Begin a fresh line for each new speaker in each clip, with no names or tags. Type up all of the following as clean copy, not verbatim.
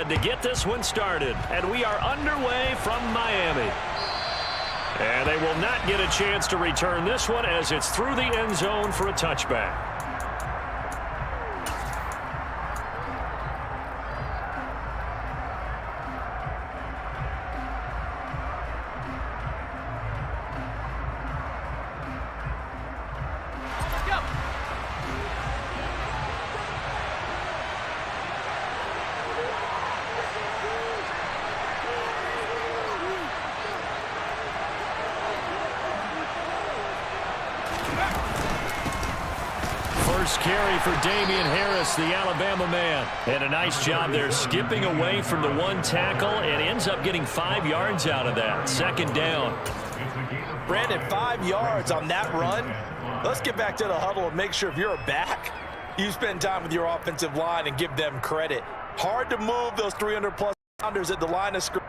ahead to get this one started. And we are underway from Miami. And they will not get a chance to return this one as it's through the end zone for a touchback. First carry for Damian Harris, the Alabama man. And a nice job there skipping away from the one tackle and ends up getting 5 yards out of that. Second down.
Brandon, 5 yards on that run. Let's get back to the huddle and make sure if you're a back, you spend time with your offensive line and give them credit. Hard to move those 300-plus pounders at the line of scrimmage.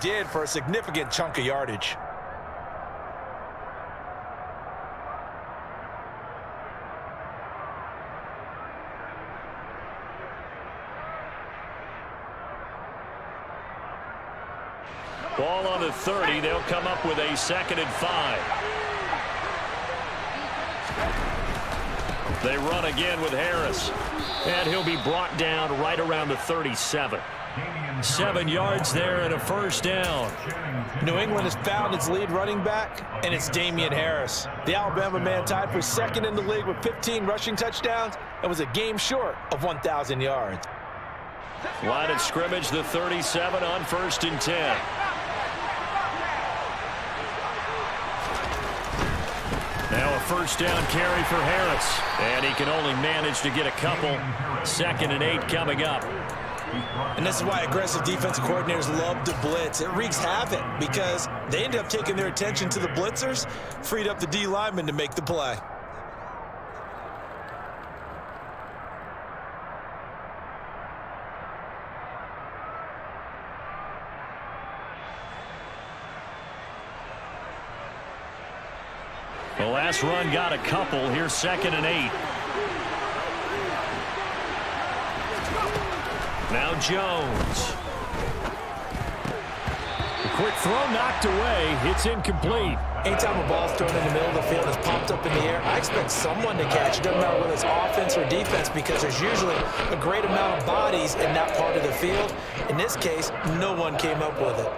Did for a significant chunk of yardage.
Ball on the 30. They'll come up with a 2nd and 5. They run again with Harris. And he'll be brought down right around the 37. 7 yards there and a first down.
New England has found its lead running back, and it's Damian Harris. The Alabama man tied for 2nd in the league with 15 rushing touchdowns and was a game short of 1,000 yards.
Line of scrimmage, the 37 on 1st and 10. Now a first down carry for Harris, and he can only manage to get a couple. 2nd and 8 coming up.
And this is why aggressive defensive coordinators love to blitz. It wreaks havoc because they end up taking their attention to the blitzers, freed up the D lineman to make the play.
The last run got a couple. Here's 2nd and 8. Now Jones. A quick throw knocked away. It's incomplete.
Anytime a ball's thrown in the middle of the field, it's popped up in the air, I expect someone to catch it. Doesn't matter whether it's offense or defense, because there's usually a great amount of bodies in that part of the field. In this case, no one came up with it.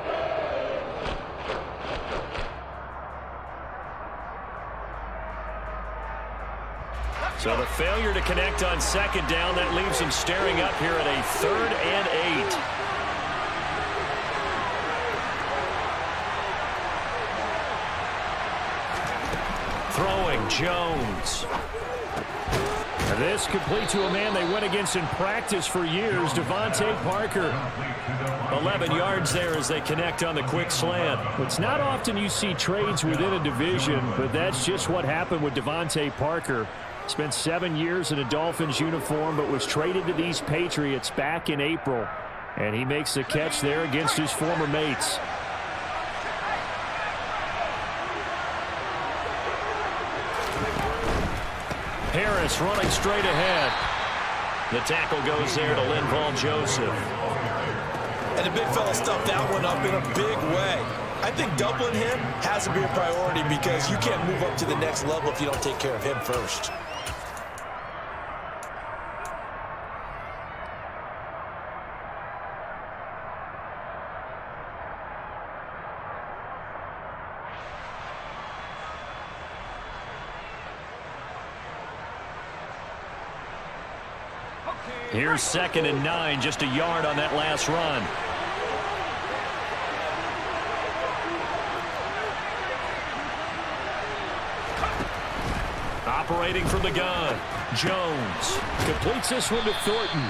So the failure to connect on 2nd down, that leaves him staring up here at a 3rd and 8. Throwing Jones. This complete to a man they went against in practice for years, Devontae Parker. 11 yards there as they connect on the quick slant. It's not often you see trades within a division, but that's just what happened with Devontae Parker. Spent 7 years in a Dolphins uniform, but was traded to these Patriots back in April. And he makes the catch there against his former mates. Harris running straight ahead. The tackle goes there to Linval Joseph.
And the big fella stuffed that one up in a big way. I think doubling him has to be a priority because you can't move up to the next level if you don't take care of him first.
Here's 2nd and 9, just a yard on that last run. Operating from the gun, Jones completes this one to Thornton.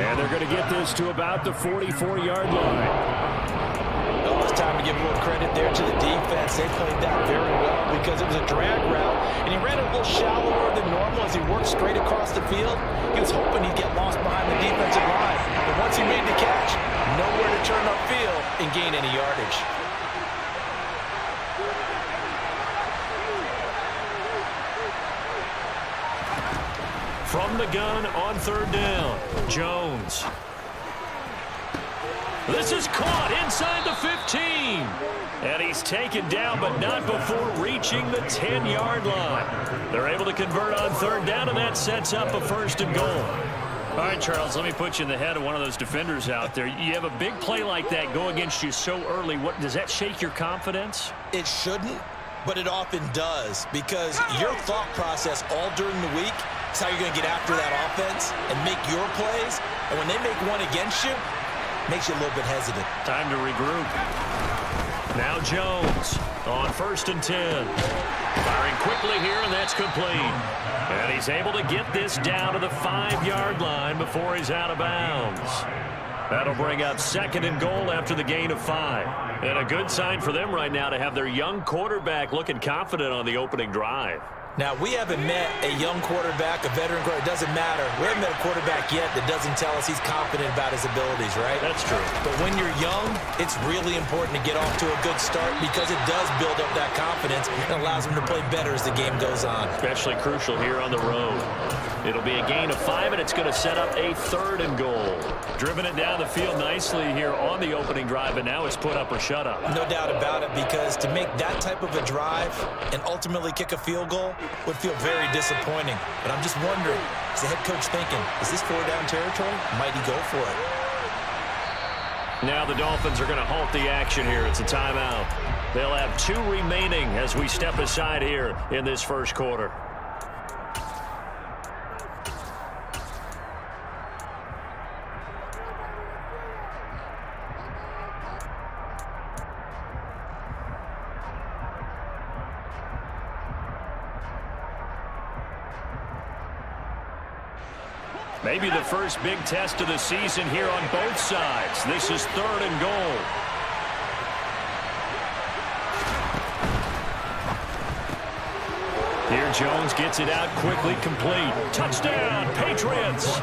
And they're going to get this to about the 44-yard line.
Oh, it's time to give a little credit there to the defense. They played that very well because it was a drag route, and he ran a little shallower than normal as he worked straight across the field. He was hoping he'd get lost behind the defensive line, but once he made the catch, nowhere to turn upfield and gain any yardage.
From the gun on 3rd down, Jones. This is caught inside the 15. And he's taken down, but not before reaching the 10-yard line. They're able to convert on 3rd down, and that sets up a 1st and goal. All right, Charles, let me put you in the head of one of those defenders out there. You have a big play like that go against you so early. What does that shake your confidence?
It shouldn't, but it often does because your thought process all during the week is how you're going to get after that offense and make your plays. And when they make one against you, makes you a little bit hesitant.
Time to regroup. Now Jones on 1st and 10. Firing quickly here, and that's complete. And he's able to get this down to the 5-yard line before he's out of bounds. That'll bring up 2nd and goal after the gain of 5. And a good sign for them right now to have their young quarterback looking confident on the opening drive.
Now, we haven't met a young quarterback, a veteran quarterback. It doesn't matter. We haven't met a quarterback yet that doesn't tell us he's confident about his abilities, right?
That's true.
But when you're young, it's really important to get off to a good start because it does build up that confidence and allows him to play better as the game goes on.
Especially crucial here on the road. It'll be a gain of 5, and it's going to set up a 3rd and goal. Driven it down the field nicely here on the opening drive, and now it's put up or shut up.
No doubt about it, because to make that type of a drive and ultimately kick a field goal would feel very disappointing. But I'm just wondering, is the head coach thinking, is this 4-down territory? Might he go for it?
Now the Dolphins are going to halt the action here. It's a timeout. They'll have 2 remaining as we step aside here in this 1st quarter. Maybe the first big test of the season here on both sides. This is 3rd and goal. Here Jones gets it out quickly, complete. Touchdown, Patriots!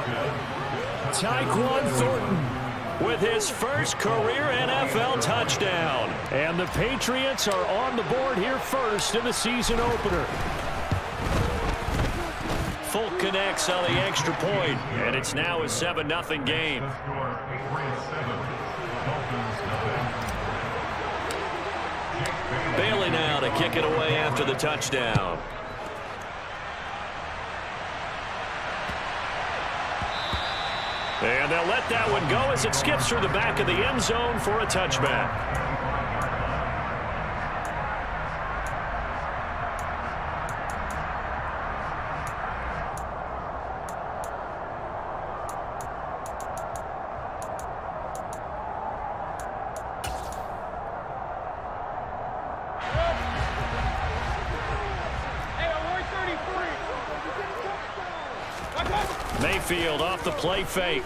Tyquan Thornton with his first career NFL touchdown. And the Patriots are on the board here first in the season opener. Folk connects on the extra point, and it's now a 7-0 game. Bailey now to kick it away after the touchdown. And they'll let that one go as it skips through the back of the end zone for a touchback. Mayfield off the play fake.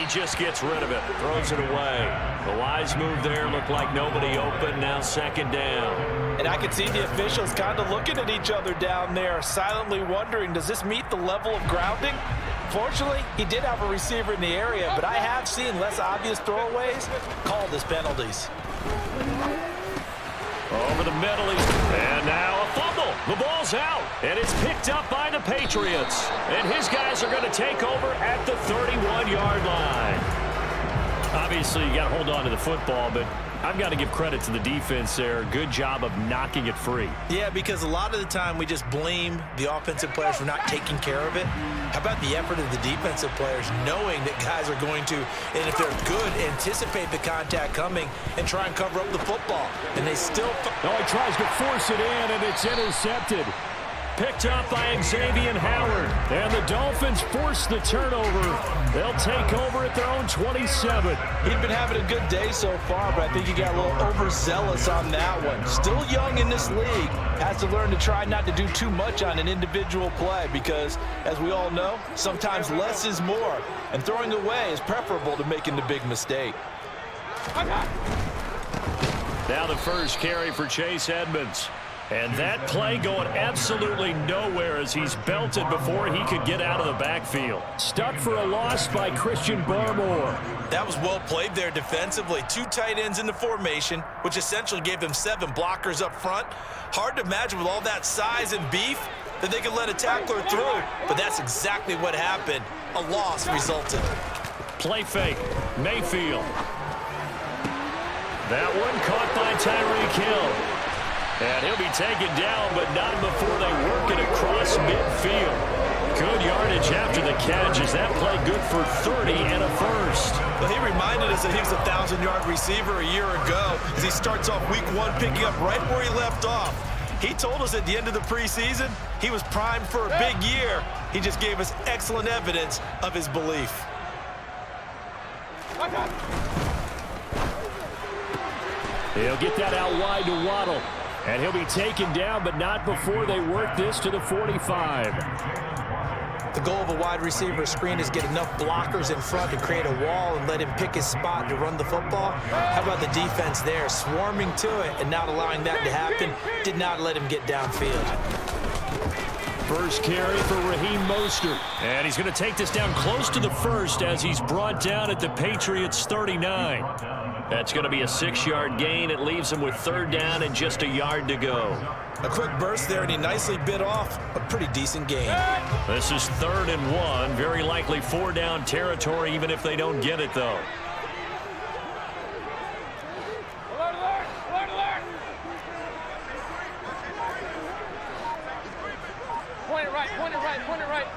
he just gets rid of it, throws it away. The wise move there, looked like nobody open, now second down.
And I could see the officials kind of looking at each other down there, silently wondering, does this meet the level of grounding? Fortunately, he did have a receiver in the area, but I have seen less obvious throwaways called as penalties.
Over the middle, and now a fumble. The ball's out, and it's picked up by the Patriots. And his guys are going to take over at the 31-yard line. Obviously, you got to hold on to the football, but I've got to give credit to the defense there. Good job of knocking it free.
Yeah, because a lot of the time we just blame the offensive players for not taking care of it. How about the effort of the defensive players knowing that guys are going to, and if they're good, anticipate the contact coming and try and cover up the football. And they still...
Oh, he tries to force it in, and it's intercepted. Picked up by Xavier Howard. And the Dolphins force the turnover. They'll take over at their own 27.
He'd been having a good day so far, but I think he got a little overzealous on that one. Still young in this league. Has to learn to try not to do too much on an individual play because, as we all know, sometimes less is more. And throwing away is preferable to making the big mistake.
Now the first carry for Chase Edmonds. And that play going absolutely nowhere as he's belted before he could get out of the backfield. Stuck for a loss by Christian Barmore.
That was well played there defensively. 2 tight ends in the formation, which essentially gave them 7 blockers up front. Hard to imagine with all that size and beef that they could let a tackler through. But that's exactly what happened. A loss resulted.
Play fake. Mayfield. That one caught by Tyreek Hill. And he'll be taken down, but not before they work it across midfield. Good yardage after the catch. Is that play good for 30 and a first?
Well, he reminded us that he was a 1,000-yard receiver a year ago as he starts off week 1 picking up right where he left off. He told us at the end of the preseason he was primed for a big year. He just gave us excellent evidence of his belief.
He'll get that out wide to Waddle. And he'll be taken down, but not before they work this to the 45.
The goal of a wide receiver screen is get enough blockers in front to create a wall and let him pick his spot to run the football. How about the defense there, swarming to it and not allowing that to happen? Did not let him get downfield.
First carry for Raheem Mostert. And he's going to take this down close to the first as he's brought down at the Patriots' 39. That's going to be a 6-yard gain. It leaves him with 3rd down and just a yard to go.
A quick burst there, and he nicely bit off a pretty decent gain.
This is 3rd and 1. Very likely 4-down territory, even if they don't get it, though.
Point it right, point it right, point it right.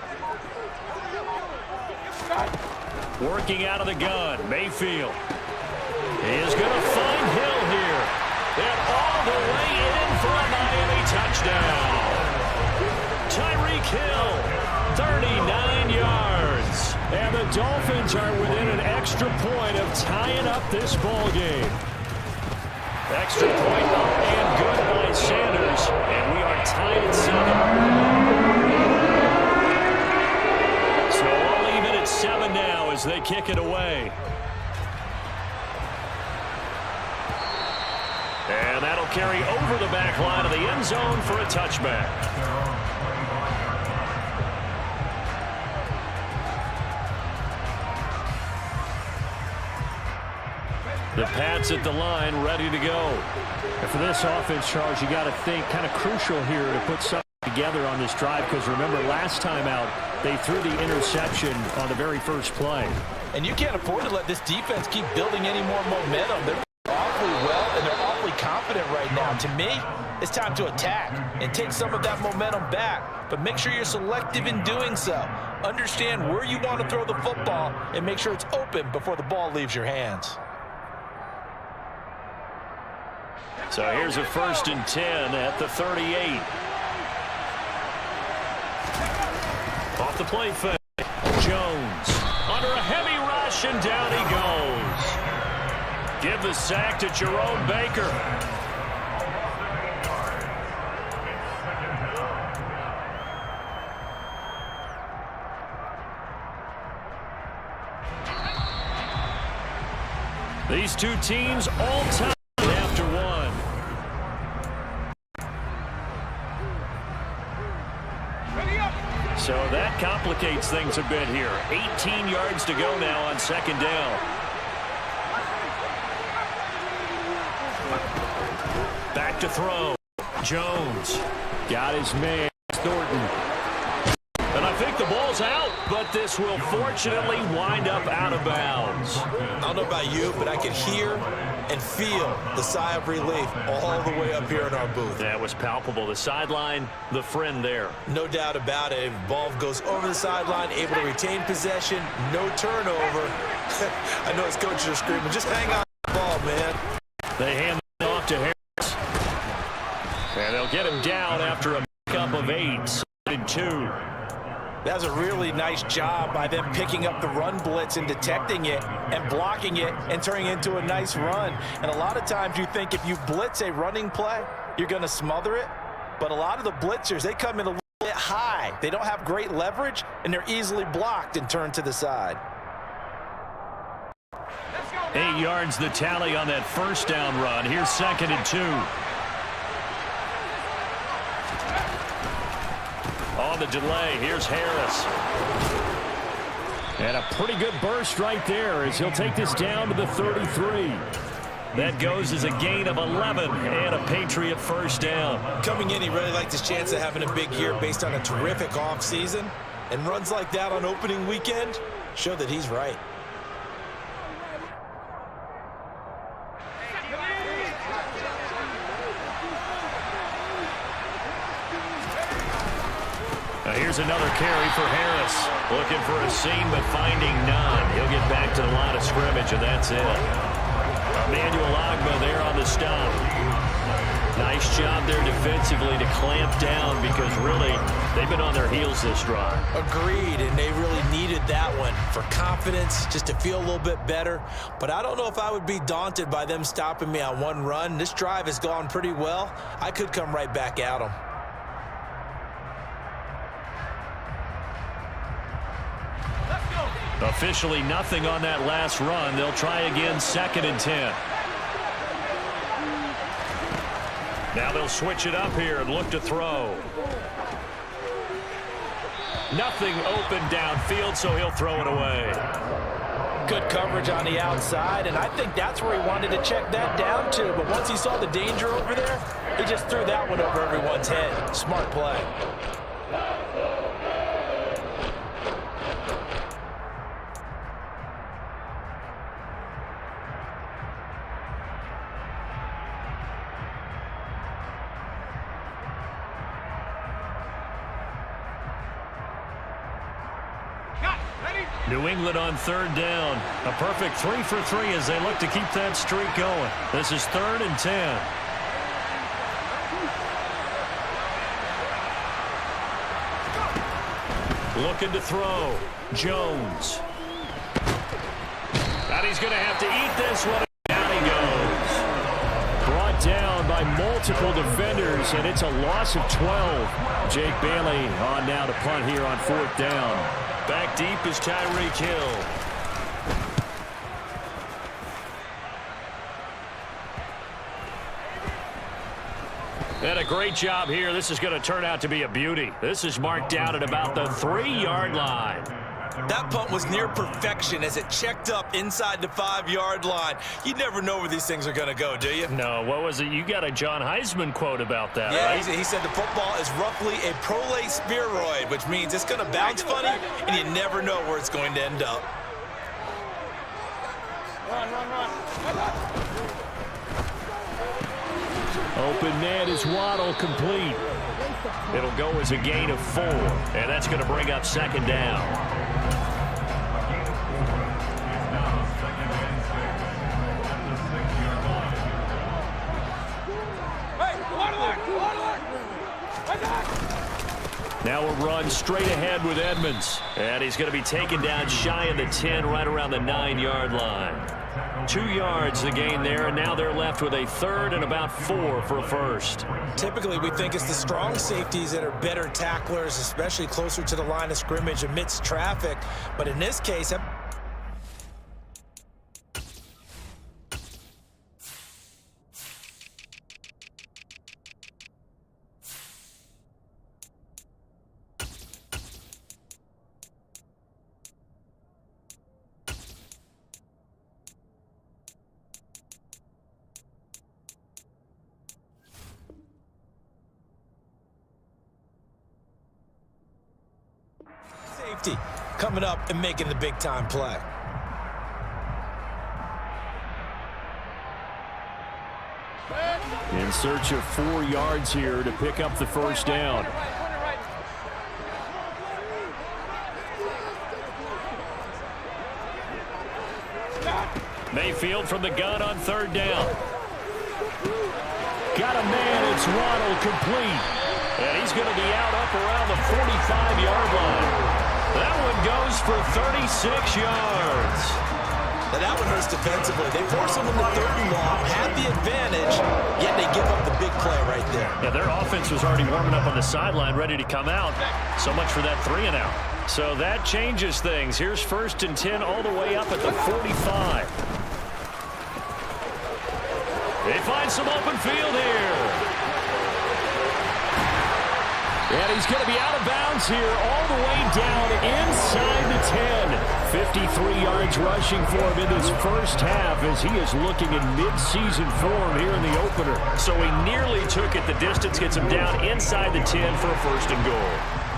Working out of the gun, Mayfield. He is going to find Hill here. And all the way in for a Miami touchdown. Tyreek Hill, 39 yards. And the Dolphins are within an extra point of tying up this ball game. Extra point up and good by Sanders. And we are tied at 7. So all even at 7 now as they kick it away. And that'll carry over the back line of the end zone for a touchback. The Pats at the line, ready to go. And for this offense, Charles, you got to think kind of crucial here to put something together on this drive because remember last time out, they threw the interception on the very first play.
And you can't afford to let this defense keep building any more momentum. They're awfully well, and they're awfully confident right now. To me, it's time to attack and take some of that momentum back. But make sure you're selective in doing so. Understand where you want to throw the football and make sure it's open before the ball leaves your hands.
So here's a 1st and 10 at the 38. Off the play fake. Jones under a heavy rush, and down he goes. Give the sack to Jerome Baker. these two teams all tied after one. So that complicates things a bit here. 18 yards to go now on second down. Back to throw. Jones got his man, Thornton. And I think the ball's out, but this will fortunately wind up out of bounds.
I don't know about you, but I can hear and feel the sigh of relief all the way up here in our booth.
That was palpable. The sideline, the friend there.
No doubt about it. Ball goes over the sideline, able to retain possession, no turnover. I know his coaches are screaming, just hang on to the ball, man.
They hand it off to Harris. And they'll get him down after a pickup of 8, 2.
That was a really nice job by them picking up the run blitz and detecting it and blocking it and turning it into a nice run. And a lot of times you think if you blitz a running play, you're going to smother it. But a lot of the blitzers, they come in a little bit high. They don't have great leverage, and they're easily blocked and turned to the side.
8 yards the tally on that first down run. Here's 2nd and 2. On the delay, here's Harris. And a pretty good burst right there as he'll take this down to the 33. That goes as a gain of 11 and a Patriot first down.
Coming in, he really liked his chance of having a big year based on a terrific offseason. And runs like that on opening weekend show that he's right.
Here's another carry for Harris. Looking for a seam, but finding none. He'll get back to the line of scrimmage, and that's it. Emmanuel Agba there on the stop. Nice job there defensively to clamp down because really they've been on their heels this drive.
Agreed, and they really needed that one for confidence, just to feel a little bit better. But I don't know if I would be daunted by them stopping me on one run. This drive has gone pretty well. I could come right back at them.
Officially nothing on that last run. They'll try again, 2nd and 10. Now they'll switch it up here and look to throw. Nothing open downfield, so he'll throw it away.
Good coverage on the outside, and I think that's where he wanted to check that down to. But once he saw the danger over there, he just threw that one over everyone's head. Smart play.
New England on 3rd down. A perfect 3 for 3 as they look to keep that streak going. This is 3rd and 10. Looking to throw. Jones. And he's going to have to eat this one. Down he goes. Brought down by multiple defenders, and it's a loss of 12. Jake Bailey on now to punt here on 4th down. Back deep is Tyreek Hill. And a great job here. This is going to turn out to be a beauty. This is marked down at about the 3-yard line.
That punt was near perfection as it checked up inside the 5-yard line. You never know where these things are going to go, do you?
No, what was it? You got a John Heisman quote about that,
yeah,
right?
He said the football is roughly a prolate spheroid, which means it's going to bounce funny, and you never know where it's going to end up.
Run, run, run.
Open man is Waddle complete. It'll go as a gain of 4, and that's going to bring up 2nd down. Now a run straight ahead with Edmonds. And he's going to be taken down shy of the 10, right around the 9-yard line. 2 yards the gain there, and now they're left with a 3rd and about 4 for a first.
Typically, we think it's the strong safeties that are better tacklers, especially closer to the line of scrimmage amidst traffic. But in this case, safety coming up and making the big-time play.
In search of 4 yards here to pick up the first down. Mayfield from the gun on 3rd down. Got a man, it's Ronald, complete. And he's going to be out up around the 45-yard line. That one goes for 36 yards.
Now that one hurts defensively. They force him into 3rd and long, had the advantage, yet they give up the big play right there.
Yeah, their offense was already warming up on the sideline, ready to come out. So much for that 3 and out. So that changes things. Here's 1st and 10 all the way up at the 45. They find some open field here. And he's going to be out of bounds here all the way down inside the 10. 53 yards rushing for him in this first half as he is looking in mid-season form here in the opener. So he nearly took it the distance, gets him down inside the 10 for a 1st and goal.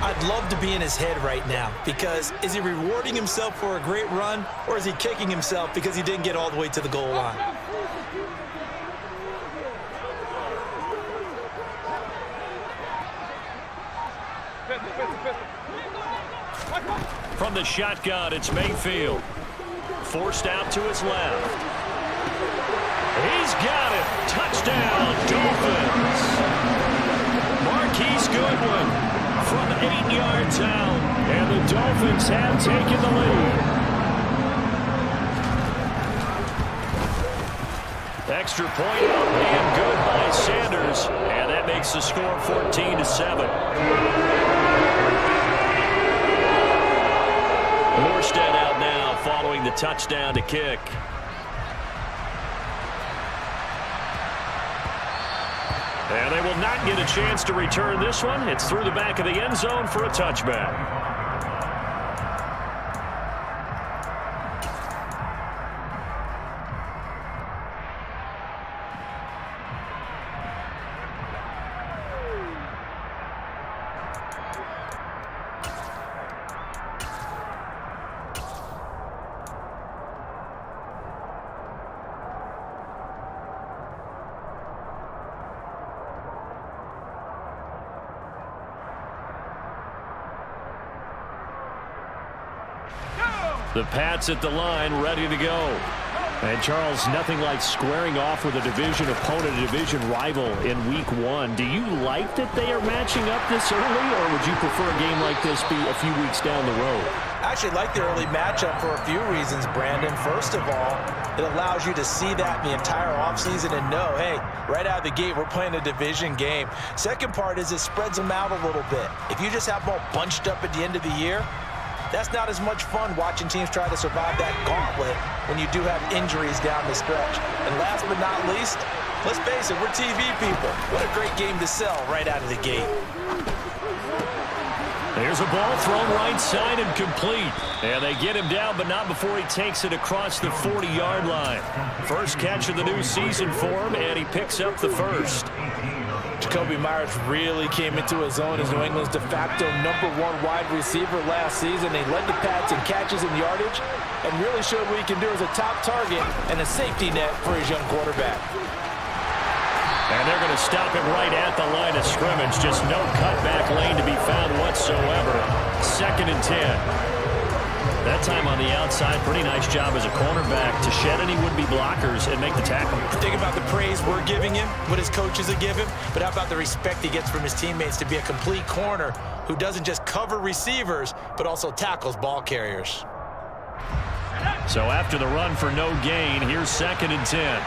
I'd love to be in his head right now because is he rewarding himself for a great run or is he kicking himself because he didn't get all the way to the goal line?
From the shotgun, it's Mayfield. Forced out to his left. He's got it. Touchdown, Dolphins. Marquise Goodwin from 8 yards out. And the Dolphins have taken the lead. Extra point and good by Sanders. And that makes the score 14-7. Morstead out now following the touchdown to kick. And they will not get a chance to return this one. It's through the back of the end zone for a touchback. The Pats at the line, ready to go. And, Charles, nothing like squaring off with a division opponent, a division rival in Week 1. Do you like that they are matching up this early, or would you prefer a game like this be a few weeks down the road?
I actually like the early matchup for a few reasons, Brandon. First of all, it allows you to see that the entire offseason and know, hey, right out of the gate, we're playing a division game. Second part is it spreads them out a little bit. If you just have them all bunched up at the end of the year, that's not as much fun watching teams try to survive that gauntlet when you do have injuries down the stretch. And last but not least, let's face it, we're TV people. What a great game to sell right out of the gate.
There's a ball thrown right side and complete. And they get him down, but not before he takes it across the 40-yard line. First catch of the new season for him, and he picks up the first.
Jacoby Myers really came into his own as New England's de facto #1 wide receiver last season. He led the Pats in catches and yardage and really showed what he can do as a top target and a safety net for his young quarterback.
And they're going to stop him right at the line of scrimmage. Just no cutback lane to be found whatsoever. 2nd and 10. That time on the outside, pretty nice job as a cornerback to shed any would-be blockers and make the tackle.
Think about the praise we're giving him, what his coaches are giving, but how about the respect he gets from his teammates to be a complete corner who doesn't just cover receivers, but also tackles ball carriers.
So after the run for no gain, here's 2nd and 10.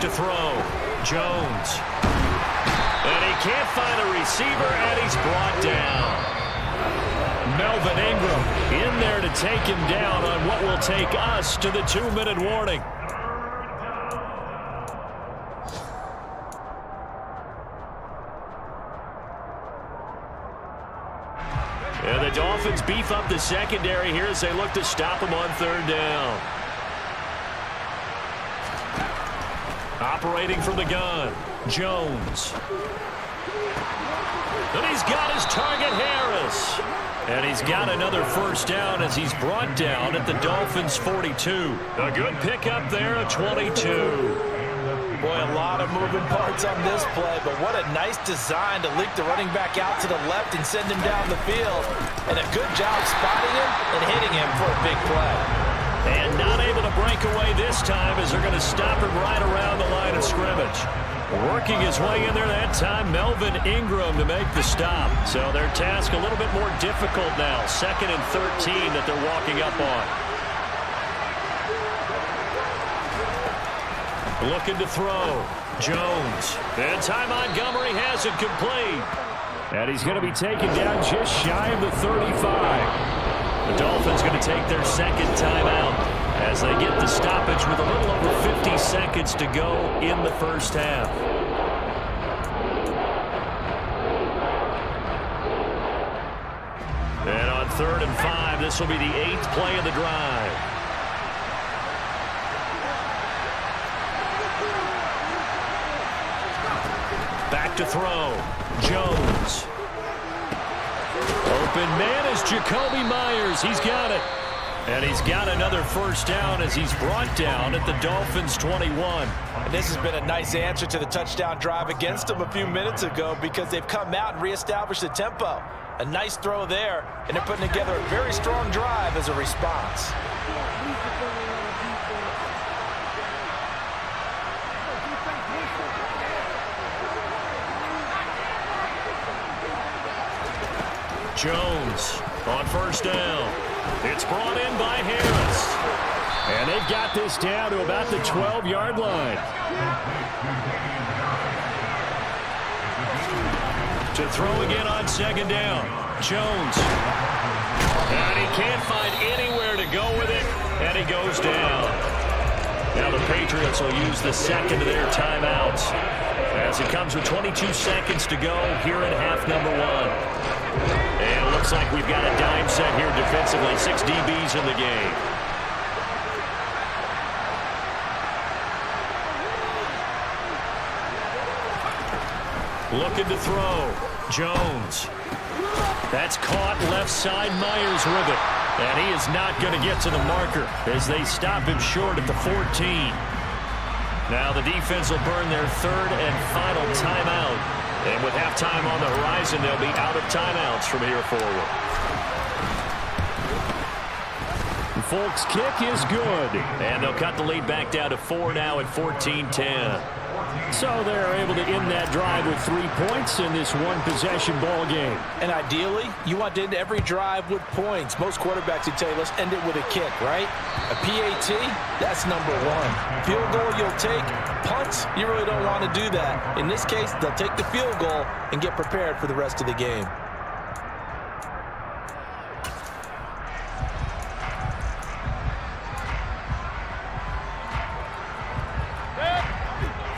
To throw, Jones. And he can't find a receiver, and he's brought down. Melvin Ingram in there to take him down on what will take us to the 2-minute warning. And the Dolphins beef up the secondary here as they look to stop him on third down. Operating from the gun, Jones. And he's got his target, Harris. And he's got another first down as he's brought down at the Dolphins' 42. A good pickup there, a 22.
Boy, a lot of moving parts on this play, but what a nice design to leak the running back out to the left and send him down the field. And a good job spotting him and hitting him for a big play.
And not able to break away this time as they're going to stop him right around the line of scrimmage. Working his way in there that time, Melvin Ingram to make the stop. So their task a little bit more difficult now. 2nd and 13 that they're walking up on. Looking to throw. Jones. And Ty Montgomery has it complete. And he's going to be taken down just shy of the 35. The Dolphins going to take their second timeout as they get the stoppage with a little over 50 seconds to go in the first half. And on 3rd and 5, this will be the 8th play of the drive. Back to throw. Jones. Open man is Jacoby Myers. He's got it. And he's got another first down as he's brought down at the Dolphins' 21.
And this has been a nice answer to the touchdown drive against them a few minutes ago because they've come out and reestablished the tempo. A nice throw there, and they're putting together a very strong drive as a response.
Jones on first down. It's brought in by Harris. And they've got this down to about the 12-yard line. To throw again on 2nd down. Jones. And he can't find anywhere to go with it. And he goes down. Now the Patriots will use the second of their timeouts as it comes with 22 seconds to go here in half number 1. And it looks like we've got a dime set here defensively. 6 DBs in the game. Looking to throw. Jones. That's caught left side. Myers with it. And he is not going to get to the marker as they stop him short at the 14. Now the defense will burn their 3rd and final timeout. And with halftime on the horizon, they'll be out of timeouts from here forward. Folks' kick is good. And they'll cut the lead back down to 4 now at 14-10. So they're able to end that drive with 3 points in this one-possession ball game.
And ideally, you want to end every drive with points. Most quarterbacks would tell you, let's end it with a kick, right? A PAT, that's number 1. Field goal you'll take. Punts, you really don't want to do that. In this case, they'll take the field goal and get prepared for the rest of the game.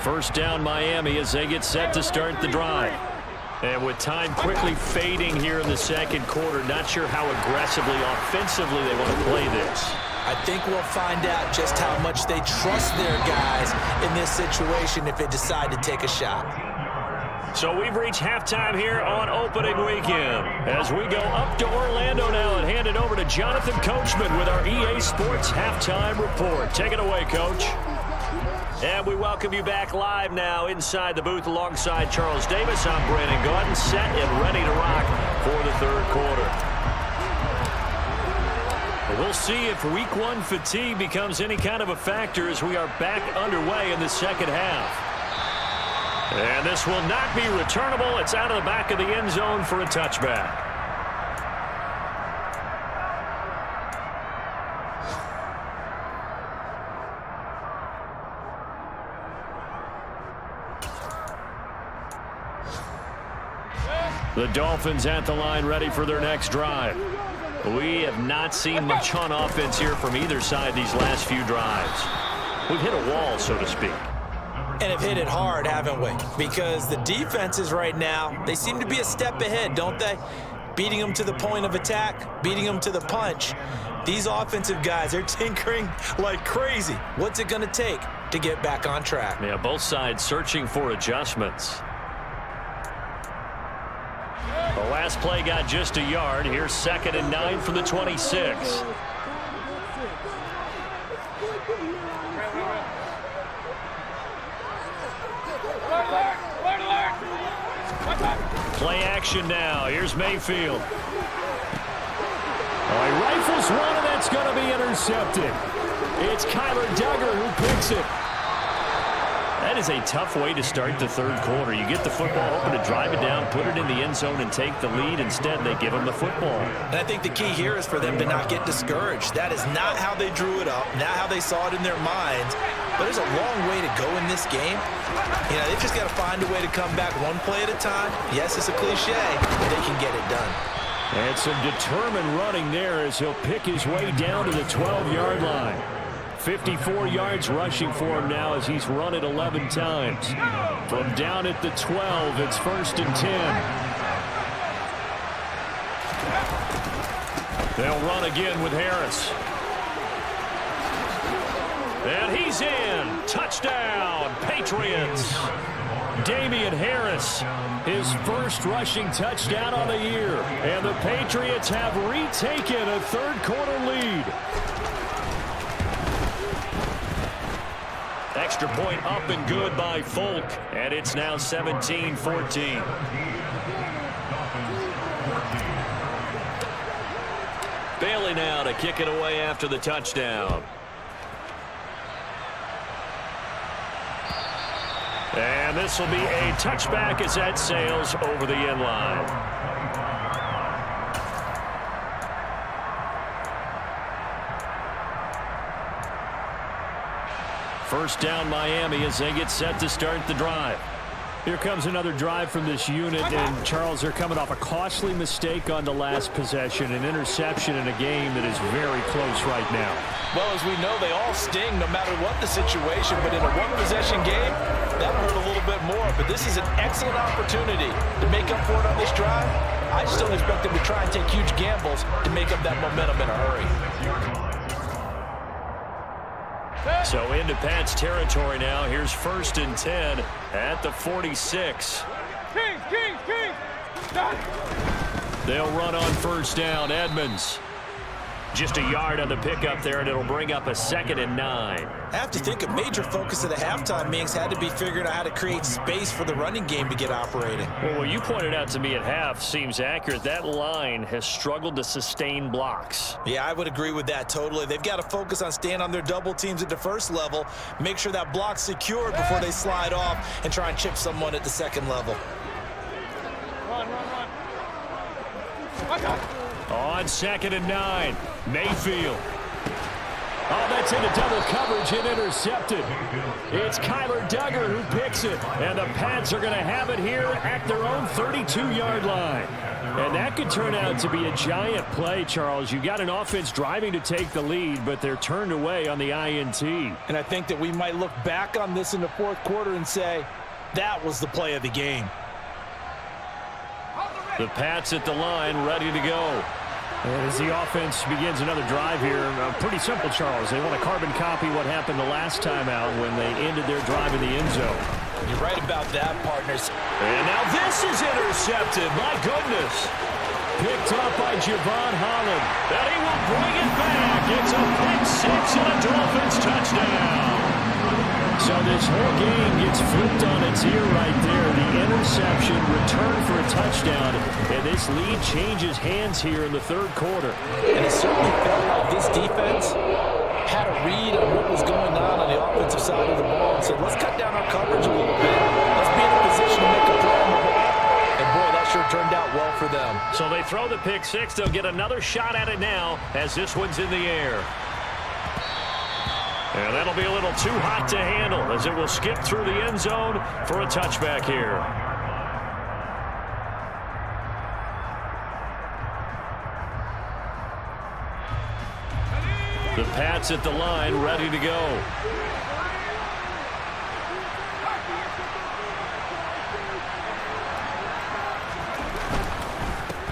First down Miami as they get set to start the drive. And with time quickly fading here in the second quarter, not sure how aggressively, offensively they want to play this.
I think we'll find out just how much they trust their guys in this situation if they decide to take a shot.
So we've reached halftime here on opening weekend as we go up to Orlando now and hand it over to Jonathan Coachman with our EA Sports Halftime Report. Take it away, Coach. And we welcome you back live now inside the booth alongside Charles Davis. I'm Brandon Gordon, set and ready to rock for the third quarter. We'll see if week 1 fatigue becomes any kind of a factor as we are back underway in the second half. And this will not be returnable. It's out of the back of the end zone for a touchback. The Dolphins at the line ready for their next drive. We have not seen much on offense here from either side these last few drives. We've hit a wall, so to speak.
And have hit it hard, haven't we? Because the defenses right now, they seem to be a step ahead, don't they? beating them to the point of attack, beating them to the punch. These offensive guys, they're tinkering like crazy. What's it going to take to get back on track?
Yeah, both sides searching for adjustments. The last play got just a yard. Here's 2nd and 9 for the 26. Play action now. Here's Mayfield. Oh, he rifles one, and that's going to be intercepted. It's Kyler Duggar who picks it. That is a tough way to start the third quarter. You get the football open to drive it down, put it in the end zone, and take the lead. Instead, they give him the football.
And I think the key here is for them to not get discouraged. That is not how they drew it up, not how they saw it in their minds. But there's a long way to go in this game. You know, they've just got to find a way to come back one play at a time. Yes, it's a cliche, but they can get it done.
And some determined running there as he'll pick his way down to the 12-yard line. 54 yards rushing for him now as he's run it 11 times. From down at the 12, it's 1st and 10. They'll run again with Harris. And he's in. Touchdown, Patriots. Damian Harris, his first rushing touchdown on the year. And the Patriots have retaken a third-quarter lead. Extra point up and good by Folk, and it's now 17-14. Bailey now to kick it away after the touchdown. And this will be a touchback as that sails over the end line. First down Miami as they get set to start the drive. Here comes another drive from this unit, and Charles, they're coming off a costly mistake on the last possession, an interception in a game that is very close right now.
Well, as we know, they all sting no matter what the situation, but in a one-possession game, that'll hurt a little bit more. But this is an excellent opportunity to make up for it on this drive. I just don't expect them to try and take huge gambles to make up that momentum in a hurry.
So into Pat's territory now. Here's 1st and 10 at the 46.
Kings.
They'll run on first down. Edmonds. Just a yard on the pickup there, and it'll bring up a 2nd and 9.
I have to think a major focus of the halftime meetings had to be figuring out how to create space for the running game to get operating.
Well, what you pointed out to me at half seems accurate. That line has struggled to sustain blocks.
Yeah, I would agree with that totally. They've got to focus on staying on their double teams at the first level, make sure that block's secured before they slide off and try and chip someone at the second level.
Run.
On 2nd and 9, Mayfield. Oh, that's into double coverage and intercepted. It's Kyler Duggar who picks it, and the Pats are going to have it here at their own 32-yard line. And that could turn out to be a giant play, Charles. You got an offense driving to take the lead, but they're turned away on the INT.
And I think that we might look back on this in the fourth quarter and say, that was the play of the game.
The Pats at the line, ready to go. And as the offense begins another drive here, pretty simple, Charles. They want to carbon copy what happened the last time out when they ended their drive in the end zone.
You're right about that, partners.
And now this is intercepted. My goodness. Picked up by Javon Holland. And he will bring it back. It's a pick six and a Dolphins touchdown. So this whole game gets flipped on its ear right there. The interception, return for a touchdown, and this lead changes hands here in the third quarter.
And it certainly felt like this defense had a read on what was going on the offensive side of the ball and said, let's cut down our coverage a little bit. Let's be in a position to make a play on the ball. And boy, that sure turned out well for them.
So they throw the pick six. They'll get another shot at it now as this one's in the air. And that'll be a little too hot to handle as it will skip through the end zone for a touchback here. The Pats at the line, ready to go.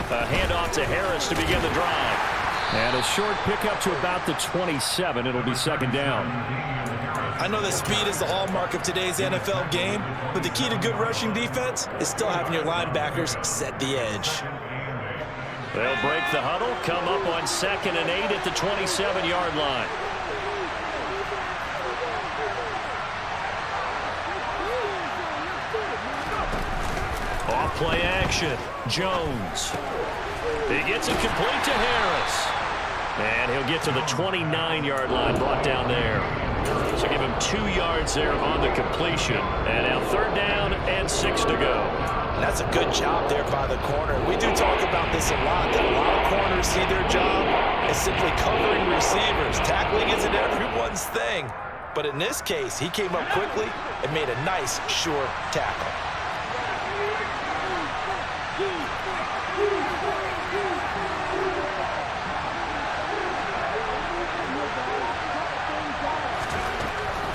A handoff to Harris to begin the drive. And a short pickup to about the 27. It'll be second down.
I know that speed is the hallmark of today's NFL game, but the key to good rushing defense is still having your linebackers set the edge.
They'll break the huddle, come up on 2nd and 8 at the 27-yard line. Off play action. Jones. He gets it complete to Harris. And he'll get to the 29-yard line, brought down there. So give him 2 yards there on the completion. And now 3rd down and 6 to go.
That's a good job there by the corner. We do talk about this a lot, that a lot of corners see their job as simply covering receivers. Tackling isn't everyone's thing. But in this case, he came up quickly and made a nice, sure tackle.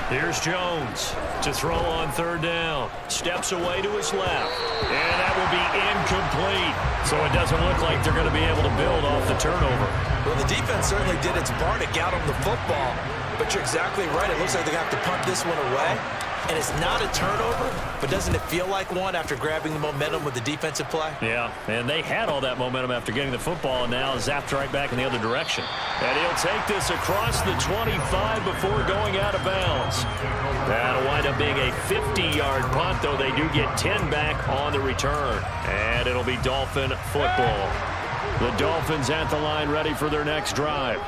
Here's Jones to throw on 3rd down. Steps away to his left. And that will be incomplete. So it doesn't look like they're going to be able to build off the turnover.
Well, the defense certainly did its part to get him the football. But you're exactly right. It looks like they have to punt this one away. And it's not a turnover, but doesn't it feel like one after grabbing the momentum with the defensive play?
Yeah, and they had all that momentum after getting the football, and now zapped right back in the other direction. And he'll take this across the 25 before going out of bounds. That'll wind up being a 50-yard punt, though they do get 10 back on the return. And it'll be Dolphin football. The Dolphins at the line ready for their next drive.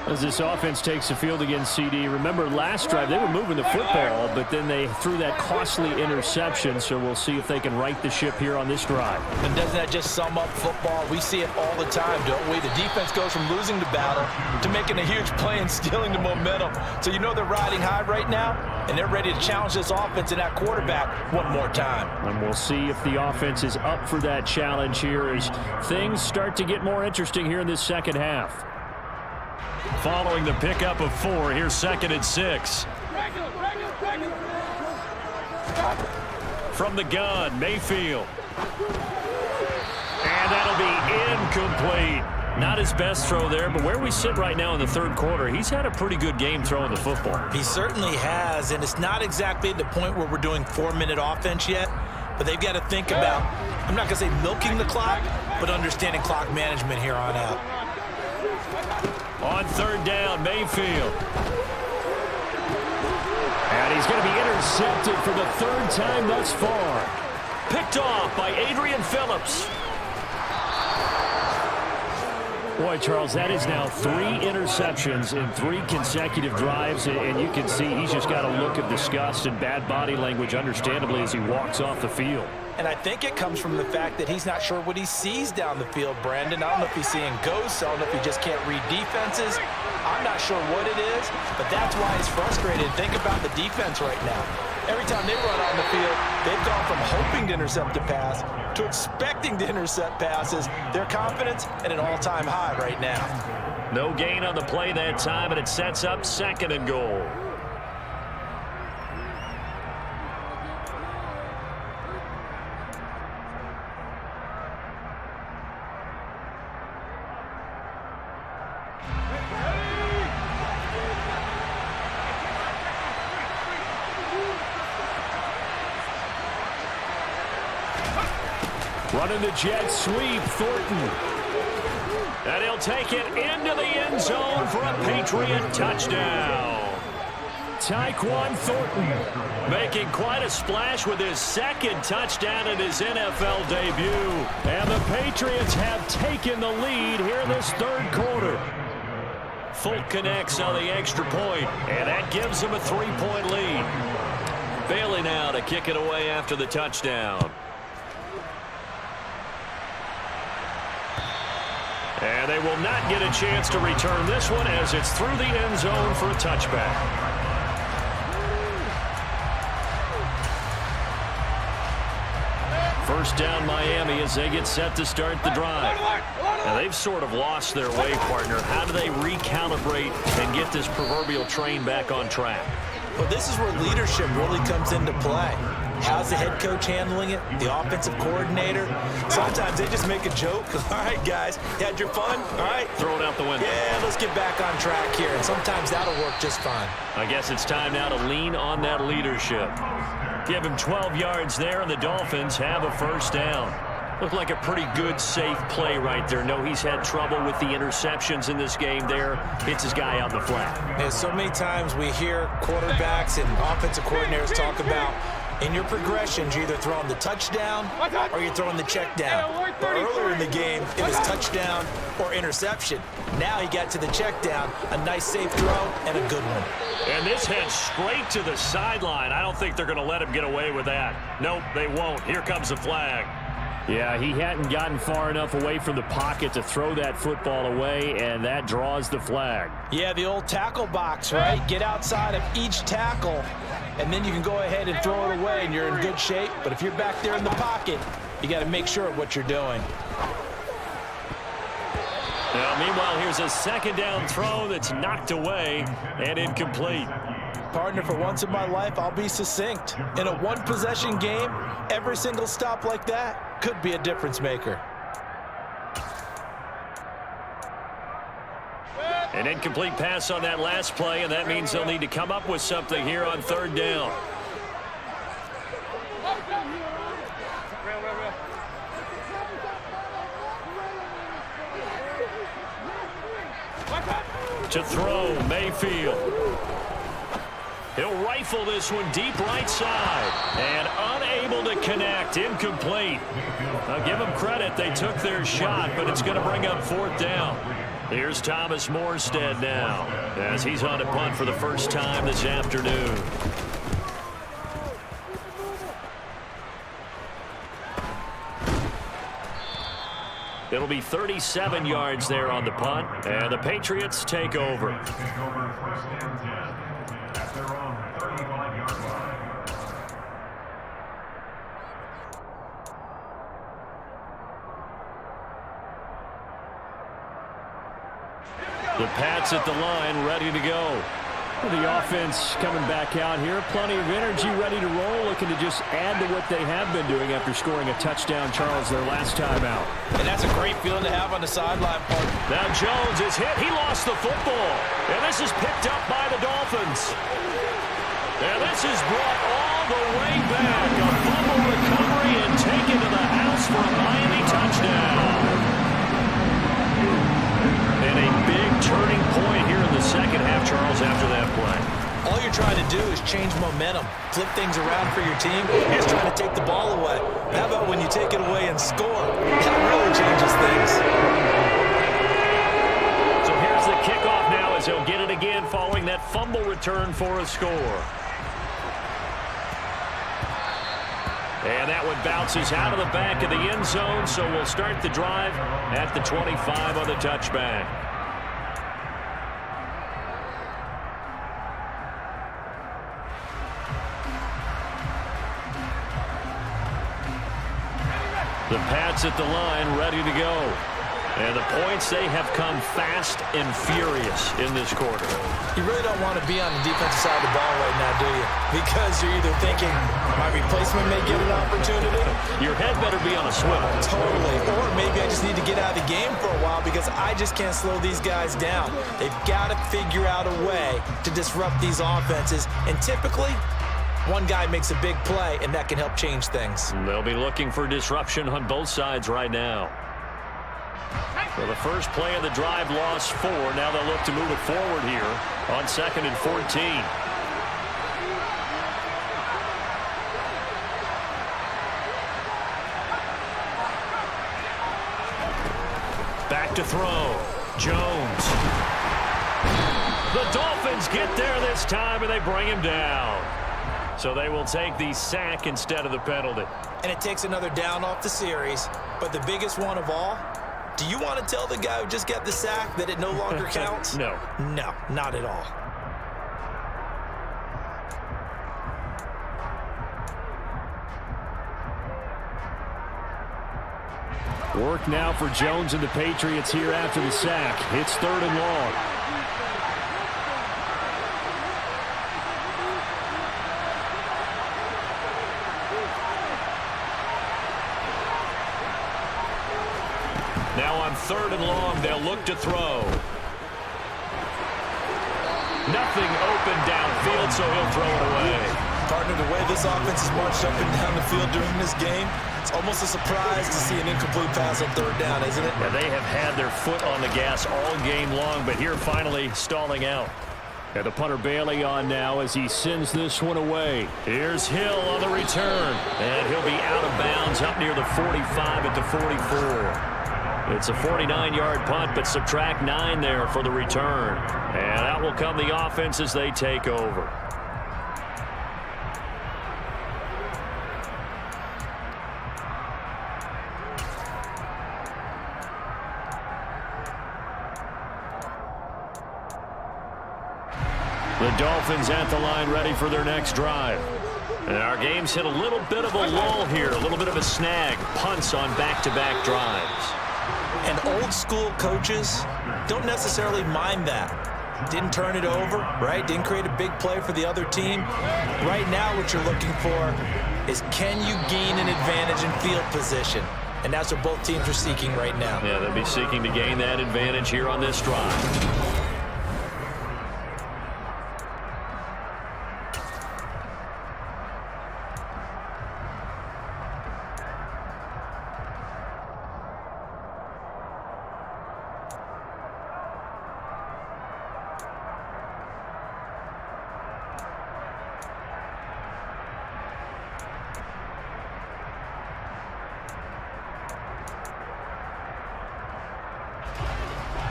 As this offense takes the field against CD, remember last drive they were moving the football, but then they threw that costly interception, so we'll see if they can right the ship here on this drive.
And doesn't that just sum up football? We see it all the time, don't we? The defense goes from losing the battle to making a huge play and stealing the momentum. So you know they're riding high right now, and they're ready to challenge this offense and that quarterback one more time.
And we'll see if the offense is up for that challenge here as things start to get more interesting here in this second half. Following the pickup of 4, here's 2nd and 6. From the gun, Mayfield. And that'll be incomplete. Not his best throw there, but where we sit right now in the 3rd quarter, he's had a pretty good game throwing the football.
He certainly has, and it's not exactly at the point where we're doing 4-minute offense yet, but they've got to think about, I'm not going to say milking the clock, but understanding clock management here on out.
On 3rd down, Mayfield. And he's going to be intercepted for the 3rd time thus far. Picked off by Adrian Phillips. Boy, Charles, that is now 3 interceptions in 3 consecutive drives, and you can see he's just got a look of disgust and bad body language, understandably, as he walks off the field.
And I think it comes from the fact that he's not sure what he sees down the field, Brandon. I don't know if he's seeing ghosts. I don't know if he just can't read defenses. I'm not sure what it is, but that's why he's frustrated. Think about the defense right now. Every time they run on the field, they've gone from hoping to intercept a pass to expecting to intercept passes. Their confidence at an all-time high right now.
No gain on the play that time, and it sets up 2nd and goal. Running the jet sweep, Thornton. And he'll take it into the end zone for a Patriot touchdown. Tyquan Thornton making quite a splash with his 2nd touchdown in his NFL debut. And the Patriots have taken the lead here in this 3rd quarter. Folk connects on the extra point, and that gives them a 3-point lead. Bailey now to kick it away after the touchdown. And they will not get a chance to return this one as it's through the end zone for a touchback. First down Miami as they get set to start the drive. Now they've sort of lost their way, partner. How do they recalibrate and get this proverbial train back on track?
Well, this is where leadership really comes into play. How's the head coach handling it? The offensive coordinator? Sometimes they just make a joke. All right, guys, you had your fun? All right.
Throw it out the window.
Yeah, let's get back on track here. And sometimes that'll work just fine.
I guess it's time now to lean on that leadership. Give him 12 yards there, and the Dolphins have a first down. Looked like a pretty good, safe play right there. No, he's had trouble with the interceptions in this game there. Hits his guy out in the flat.
And so many times we hear quarterbacks and offensive coordinators talk about in your progressions, you're either throwing the touchdown or you're throwing the check down. But earlier in the game, it was touchdown or interception. Now he got to the check down, a nice safe throw, and a good one.
And this head straight to the sideline. I don't think they're going to let him get away with that. Nope, they won't. Here comes the flag. Yeah, he hadn't gotten far enough away from the pocket to throw that football away, and that draws the flag.
Yeah, the old tackle box, right? Get outside of each tackle, and then you can go ahead and throw it away, and you're in good shape. But if you're back there in the pocket, you got to make sure of what you're doing.
Now, meanwhile, here's a second down throw that's knocked away and incomplete.
Partner, for once in my life, I'll be succinct. In a one-possession game, every single stop like that could be a difference maker.
An incomplete pass on that last play, and that means they'll need to come up with something here on third down. To throw, Mayfield. He'll rifle this one deep right side and unable to connect. Incomplete. I'll give them credit. They took their shot, but it's going to bring up fourth down. Here's Thomas Morstead now as he's on a punt for the first time this afternoon. It'll be 37 yards there on the punt, and the Patriots take over. The Pats at the line, ready to go. The offense coming back out here. Plenty of energy, ready to roll, looking to just add to what they have been doing after scoring a touchdown, Charles, their last time out.
And that's a great feeling to have on the sideline, partner.
Now Jones is hit. He lost the football. And this is picked up by the Dolphins. And this is brought all the way back. A fumble recovery and taken to the house for a Miami touchdown. And a big turning point here in the second half, Charles, after that play.
All you're trying to do is change momentum, flip things around for your team. You're just trying to take the ball away. How about when you take it away and score? That really changes things.
So here's the kickoff now as he'll get it again following that fumble return for a score. And that one bounces out of the back of the end zone, so we'll start the drive at the 25 on the touchback. The Pats at the line, ready to go. And the points, they have come fast and furious in this quarter.
You really don't want to be on the defensive side of the ball right now, do you? Because you're either thinking, my replacement may get an opportunity.
Your head better be on a swivel.
Totally. Or maybe I just need to get out of the game for a while because I just can't slow these guys down. They've got to figure out a way to disrupt these offenses. And typically, one guy makes a big play, and that can help change things.
They'll be looking for disruption on both sides right now. So the first play of the drive lost 4. Now they'll look to move it forward here on 2nd and 14. Back to throw. Jones. The Dolphins get there this time, and they bring him down. So they will take the sack instead of the penalty.
And it takes another down off the series. But the biggest one of all, do you want to tell the guy who just got the sack that it no longer counts?
No.
No, not at all.
Work now for Jones and the Patriots here after the sack. It's 3rd and long. Now on 3rd and long, they'll look to throw. Nothing open downfield, so he'll throw it away.
Partner, the way this offense has marched up and down the field during this game, it's almost a surprise to see an incomplete pass on 3rd down, isn't it?
Yeah, they have had their foot on the gas all game long, but here finally stalling out. And the punter Bailey on now as he sends this one away. Here's Hill on the return, and he'll be out of bounds up near the 45 at the 44. It's a 49-yard punt, but subtract 9 there for the return. And out will come the offense as they take over. The Dolphins at the line ready for their next drive. And our game's hit a little bit of a lull here, a little bit of a snag. Punts on back-to-back drives.
And old-school coaches don't necessarily mind that. Didn't turn it over, right? Didn't create a big play for the other team. Right now what you're looking for is, can you gain an advantage in field position? And that's what both teams are seeking right now.
Yeah, they'll be seeking to gain that advantage here on this drive.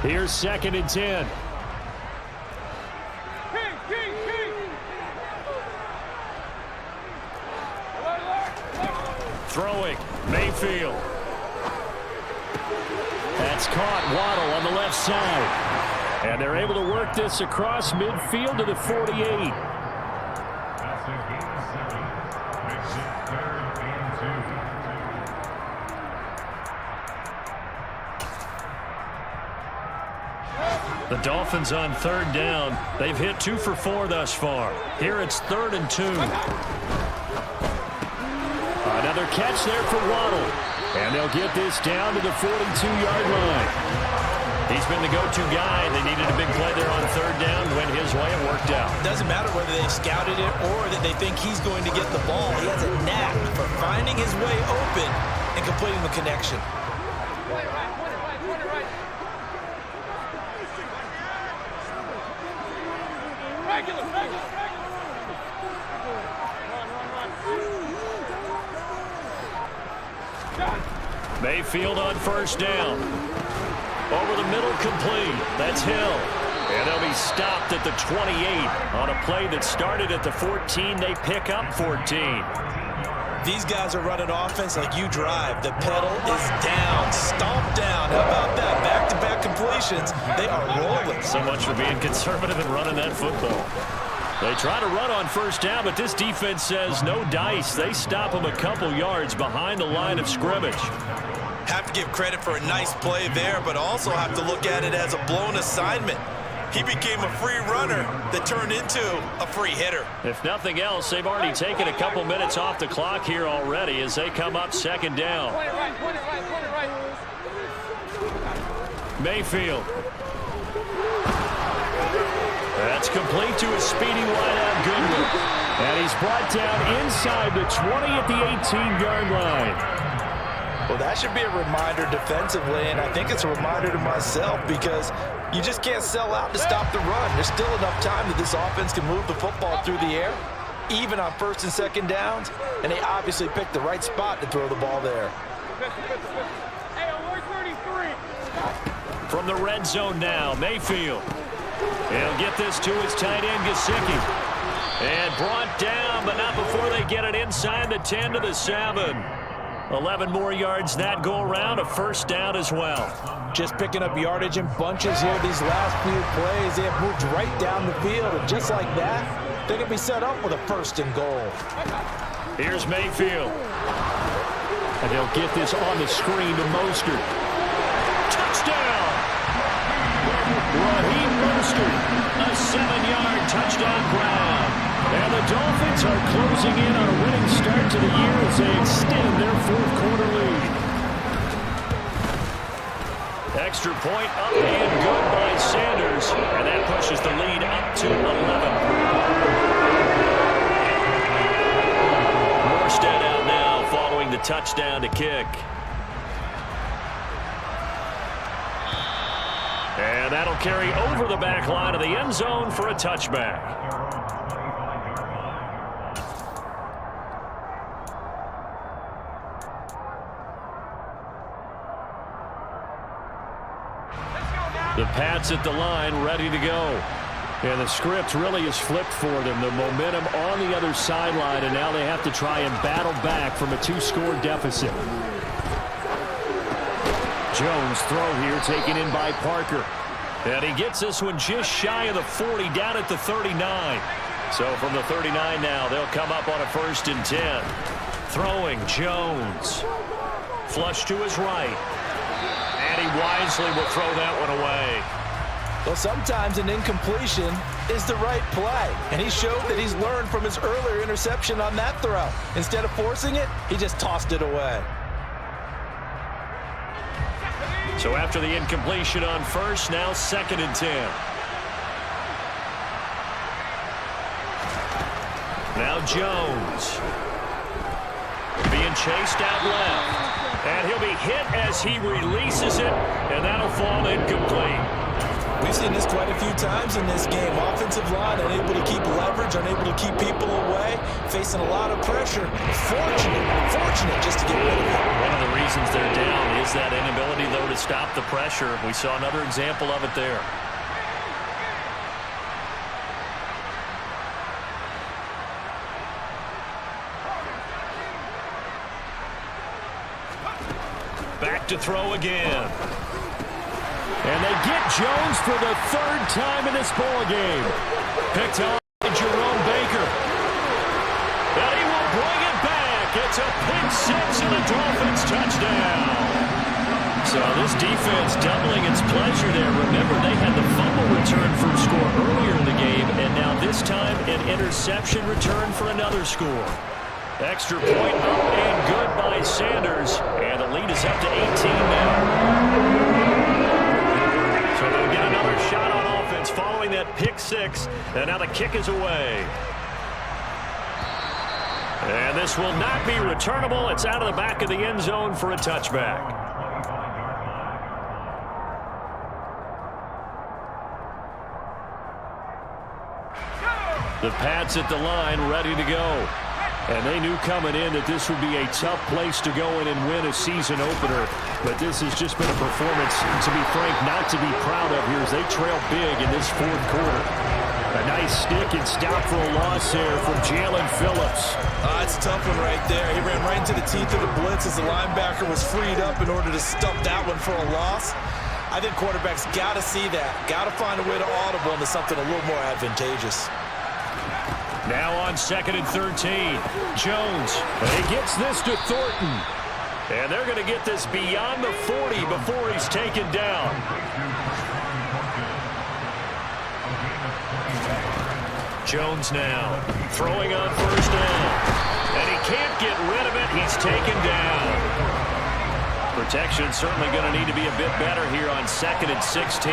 Here's 2nd and 10. Throwing, Mayfield. That's caught. Waddle on the left side. And they're able to work this across midfield to the 48. The Dolphins on 3rd down. They've hit 2 for 4 thus far. Here it's 3rd and 2. Another catch there for Waddle. And they'll get this down to the 42-yard line. He's been the go-to guy. They needed a big play there on 3rd down. Went his way. It worked out.
Doesn't matter whether they scouted it or that they think he's going to get the ball. He has a knack for finding his way open and completing the connection.
Mayfield on 1st down. Over the middle, complete. That's Hill. And they'll be stopped at the 28 on a play that started at the 14. They pick up 14.
These guys are running offense like you drive. The pedal is down, stomped down. How about that? Back-to-back completions. They are rolling.
So much for being conservative and running that football. They try to run on 1st down, but this defense says no dice. They stop them a couple yards behind the line of scrimmage.
Have to give credit for a nice play there, but also have to look at it as a blown assignment. He became a free runner that turned into a free hitter.
If nothing else, they've already taken a couple minutes off the clock here already as they come up 2nd down. Mayfield. That's complete to a speedy wideout Goodwin. And he's brought down inside the 20 at the 18-yard line.
Well, that should be a reminder defensively, and I think it's a reminder to myself because you just can't sell out to stop the run. There's still enough time that this offense can move the football through the air, even on 1st and 2nd downs, and they obviously picked the right spot to throw the ball there.
From the red zone now, Mayfield. He'll get this to his tight end, Gesicki. And brought down, but not before they get it inside the 10 to the 7. 11 more yards that go around, a 1st down as well.
Just picking up yardage in bunches here these last few plays. They have moved right down the field, and just like that, they can be set up with a 1st and goal.
Here's Mayfield. And they'll get this on the screen to Mostert. Touchdown! Raheem Mostert, a 7-yard touchdown grab. And the Dolphins are closing in on a winning start to the year as they extend their 4th quarter lead. Extra point up and good by Sanders. And that pushes the lead up to 11. Morstead out now following the touchdown to kick. And that'll carry over the back line of the end zone for a touchback. The Pats at the line, ready to go. And the script really is flipped for them. The momentum on the other sideline, and now they have to try and battle back from a 2-score deficit. Jones throw here, taken in by Parker. And he gets this one just shy of the 40, down at the 39. So from the 39 now, they'll come up on a 1st and 10. Throwing, Jones. Flush to his right. And he wisely will throw that one away.
Well, sometimes an incompletion is the right play. And he showed that he's learned from his earlier interception on that throw. Instead of forcing it, he just tossed it away.
So after the incompletion on 1st, now 2nd and 10. Now Jones. Being chased out left. And he'll be hit as he releases it, and that'll fall incomplete.
We've seen this quite a few times in this game. Offensive line unable to keep leverage, unable to keep people away, facing a lot of pressure. Fortunate just to get rid of it.
One of the reasons they're down is that inability, though, to stop the pressure. We saw another example of it there. Back to throw again. And they get Jones for the 3rd time in this ball game. Picked on Jerome Baker. And he will bring it back. It's a pick 6 and a Dolphins touchdown. So this defense doubling its pleasure there. Remember, they had the fumble return for a score earlier in the game, and now this time an interception return for another score. Extra point up and good by Sanders. And the lead is up to 18 now. So they'll get another shot on offense following that pick 6. And now the kick is away. And this will not be returnable. It's out of the back of the end zone for a touchback. The Pats at the line, ready to go. And they knew coming in that this would be a tough place to go in and win a season opener. But this has just been a performance, to be frank, not to be proud of here as they trail big in this 4th quarter. A nice stick and stop for a loss there from Jalen Phillips.
It's a tough one right there. He ran right into the teeth of the blitz as the linebacker was freed up in order to stump that one for a loss. I think quarterbacks got to see that. Got to find a way to audible into something a little more advantageous.
Now on 2nd and 13. Jones. And he gets this to Thornton. And they're going to get this beyond the 40 before he's taken down. Jones now throwing on 1st down. And he can't get rid of it. He's taken down. Protection certainly going to need to be a bit better here on 2nd and 16.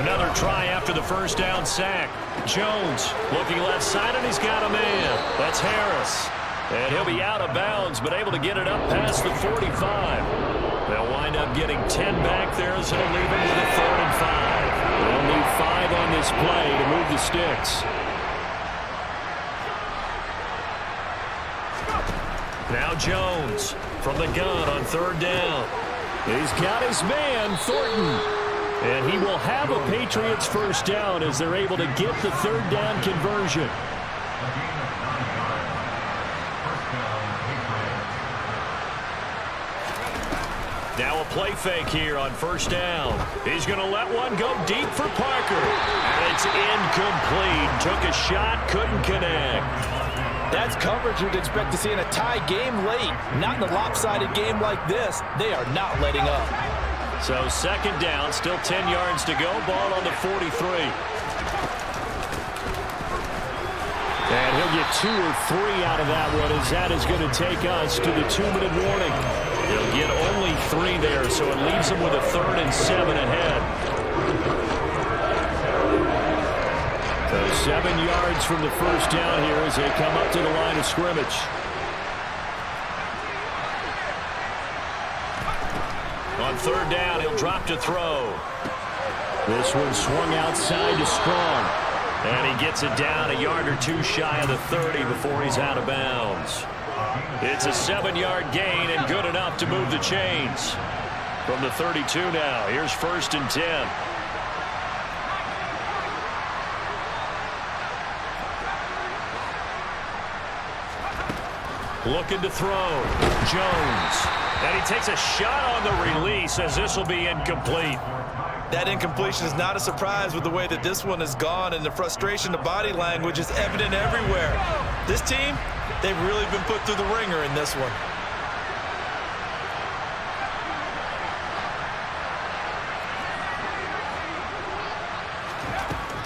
Another try after the 1st down sack. Jones looking left side, and he's got a man. That's Harris. And he'll be out of bounds, but able to get it up past the 45. They'll wind up getting 10 back there, as it'll leave him with a 3rd and 5. They'll need 5 on this play to move the sticks. Now Jones from the gun on 3rd down. He's got his man, Thornton. And he will have a Patriots 1st down as they're able to get the 3rd down conversion. Now a play fake here on 1st down. He's going to let one go deep for Parker. And it's incomplete. Took a shot, couldn't connect.
That's coverage you'd expect to see in a tie game late. Not in a lopsided game like this. They are not letting up.
So 2nd down, still 10 yards to go. Ball on the 43. And he'll get 2 or 3 out of that one, as that is going to take us to the 2-minute warning. He'll get only 3 there, so it leaves them with a 3rd and 7 ahead. So 7 yards from the first down here as they come up to the line of scrimmage. On 3rd down, he'll drop to throw. This one swung outside to Strong. And he gets it down a yard or 2 shy of the 30 before he's out of bounds. It's a 7-yard gain and good enough to move the chains. From the 32 now, here's 1st and 10. Looking to throw. Jones. And he takes a shot on the release as this will be incomplete.
That incompletion is not a surprise with the way that this one has gone, and the frustration, the body language is evident everywhere. This team, they've really been put through the ringer in this one.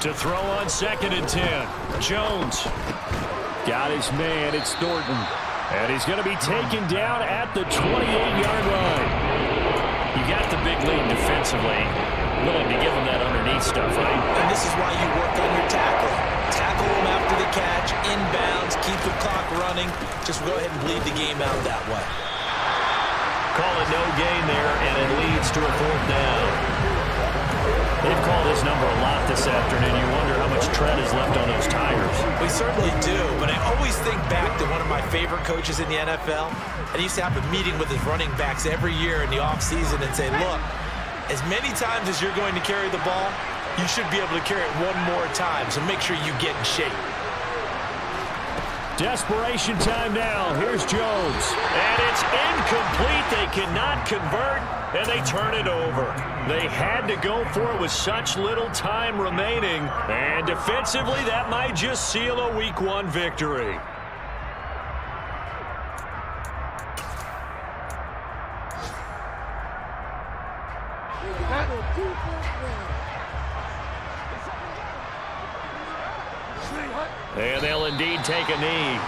To throw on 2nd and 10. Jones. Got his man. It's Thornton. And he's going to be taken down at the 28-yard line. You got the big lead defensively. Willing to give him that underneath stuff, right?
And this is why you work on your tackle. Tackle him after the catch, inbounds, keep the clock running. Just go ahead and bleed the game out that way.
Call it no gain there, and it leads to a 4th down. They've called his number a lot this afternoon. You wonder how much tread is left on those tires.
We certainly do, but I always think back to one of my favorite coaches in the NFL. And he used to have a meeting with his running backs every year in the offseason and say, look, as many times as you're going to carry the ball, you should be able to carry it one more time, so make sure you get in shape.
Desperation time now. Here's Jones. And it's incomplete. They cannot convert, and they turn it over. They had to go for it with such little time remaining. And defensively, that might just seal a Week 1 victory. And they'll indeed take a knee.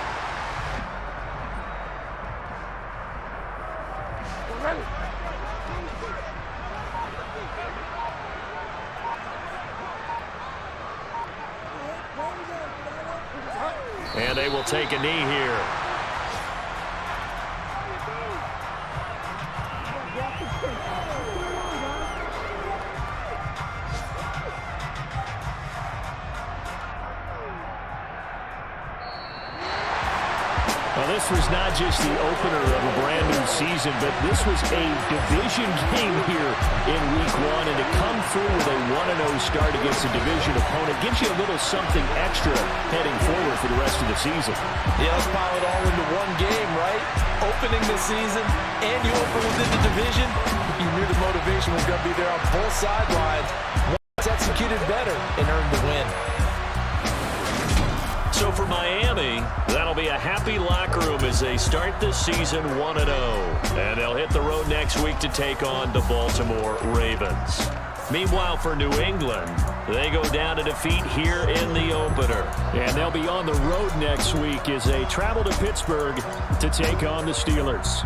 And they will take a knee here. Well, this was not just the opener of a brand new season, but this was a division game here in Week 1. And to come through with a 1-0 start against a division opponent gives you a little something extra heading forward for the rest of the season.
Yeah, let's pile it all into one game, right? Opening the season, and you open within the division. You knew the motivation was going to be there on both sidelines. One's executed better and earned the win.
So for Miami, that'll be a happy locker room as they start this season 1-0. And they'll hit the road next week to take on the Baltimore Ravens. Meanwhile, for New England, they go down to defeat here in the opener. And they'll be on the road next week as they travel to Pittsburgh to take on the Steelers.